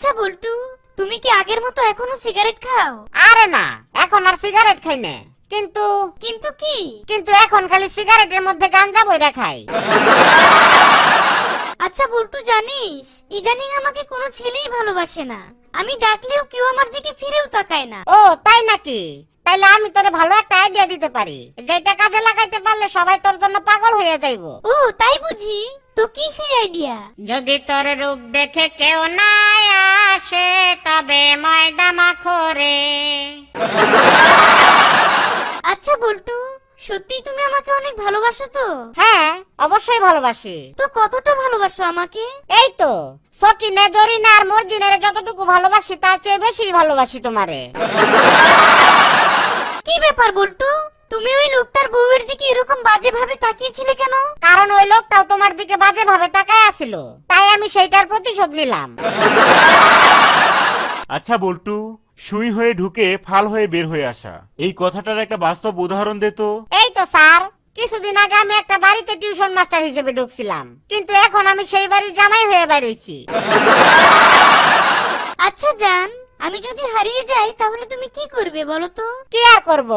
আচ্ছা বল্টু, তুমি কি আগের মতো এখনো সিগারেট খাও? আরে না, এখন আর সিগারেট খাই না। কিন্তু কিন্তু কি? কিন্তু এখন খালি সিগারেটের মধ্যে গাঞ্জা বইরা খাই। আচ্ছা বল্টু, জানিস ইদানিং আমাকে কোনো ছেলেই ভালোবাসে না। আমি ডাকলেও কেউ আমার দিকে ফিরেও তাকায় না। ও তাই নাকি? তাইলে আমি তোরে ভালো একটা আইডিয়া দিতে পারি, যেটা কাজে লাগাইতে পারলে সবাই তোর জন্য পাগল হয়ে যাইবো। ও তাই বুঝি? তো কি সেই আইডিয়া? যদি তোর রূপ দেখে কেউ না আসে, তবে ময়দা মাখো রে। আচ্ছা বল্টু, সত্যি তুমি আমাকে অনেক ভালোবাসো তো? হ্যাঁ, অবশ্যই ভালোবাসি। তো কতটা ভালোবাসো আমাকে? এই তো সকিনে, জরিনা আর মর্জিনারে যতটুকু ভালোবাসি তার চেয়ে বেশি ভালোবাসি তোমারে। কি ব্যাপার বল্টু, তুমি ওই লোকটার বউয়ের দিকে এরকম বাজে ভাবে তাকিয়েছিলে কেন? কারণ ওই লোকটাও তোমার দিকে বাজে ভাবে তাকায় আছিল, তাই আমি সেইটার প্রতিশোধ নিলাম। আচ্ছা বল্টু, সুই হয়ে ঢুকে ফাল হয়ে বের হয়ে আসা, এই কথাটার একটা বাস্তব উদাহরণ দে তো। এই তো স্যার, কিছুদিন আগে আমি একটা বাড়িতে টিউশন মাস্টার হিসেবে ঢুকছিলাম, কিন্তু এখন আমি সেই বাড়ির জামাই হয়ে বের হইছি। আচ্ছা জান, আমি যদি হারিয়ে যাই তাহলে তুমি কি করবে বলো তো? কি আর করব,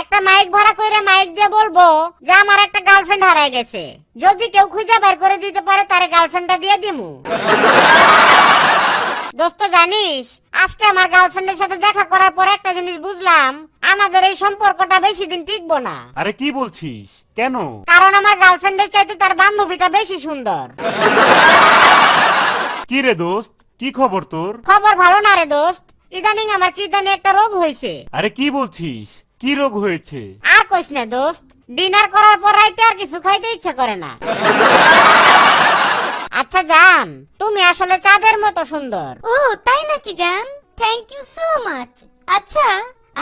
একটা মাইক ভাড়া কইরা মাইক দিয়ে বলবো যে আমার একটা গার্লফ্রেন্ড হারায় গেছে, যদি কেউ খুঁজে বের করে দিতে পারে তারে গার্লফ্রেন্ডটা দিয়ে দিমু। দোস্ত জানিস, আজকে আমার গার্লফ্রেন্ডের সাথে দেখা করার পর একটা জিনিস বুঝলাম, আমাদের এই সম্পর্কটা বেশি দিন টিকবো না। আরে কি বলছিস, কেন? কারণ আমার গার্লফ্রেন্ডের চাইতে তার বান্ধবীটা বেশি সুন্দর। কি রে দোস্ত, কি খবর তোর? খবর ভালো না রে দোস্ত, ইদানিং আমার কি জানি একটা রোগ হয়েছে। আরে কি বলছিস, কি রোগ হয়েছে? আর কইস না দোস্ত, ডিনার করার পর রাইতে আর কিছু খাইতে ইচ্ছা করে না। আচ্ছা জান, তুমি আসলে চাঁদের মতো সুন্দর। ও তাই নাকি জান? Thank you so much. আচ্ছা,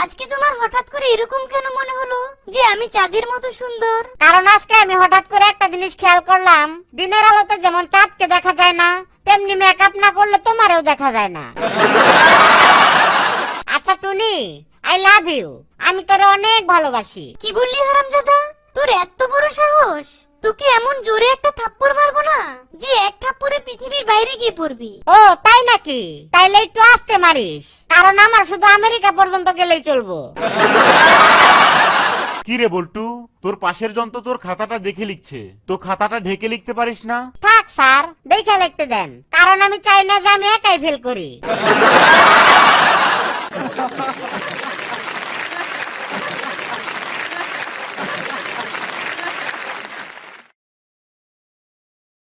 আজকে তোমার হঠাৎ করে এরকম কেন মনে হলো যে আমি চাঁদের মতো সুন্দর? কারণ আজকে আমি হঠাৎ করে একটা জিনিস খেয়াল করলাম, দিনের আলোতে যেমন চাঁদকে দেখা যায় না, তেমনি মেকআপ না করলে তোমারেও দেখা যায় না। আচ্ছা টুনি, আই লাভ ইউ, আমি তোরে অনেক ভালোবাসি। কি বললি হারামজাদা? তোর এত বড় সাহস! তোকে এমন জোরে একটা থাপ্পড় মারবো না যে এক থাপ্পড়ে পৃথিবীর বাইরে গিয়ে পড়বি। ও তাই নাকি? তাইলে একটু আস্তে মারিস, কারণ আমার শুধু আমেরিকা পর্যন্ত গেলেই চলবো। কি রে বল্টু, তোর পাশের জন তো তোর খাতাটা দেখে লিখছে, তো খাতাটা ঢেকে লিখতে পারিস না? থাক স্যার, দেখে লিখতে দেন, কারণ আমি চাই না যে আমি একাই ফেল করি।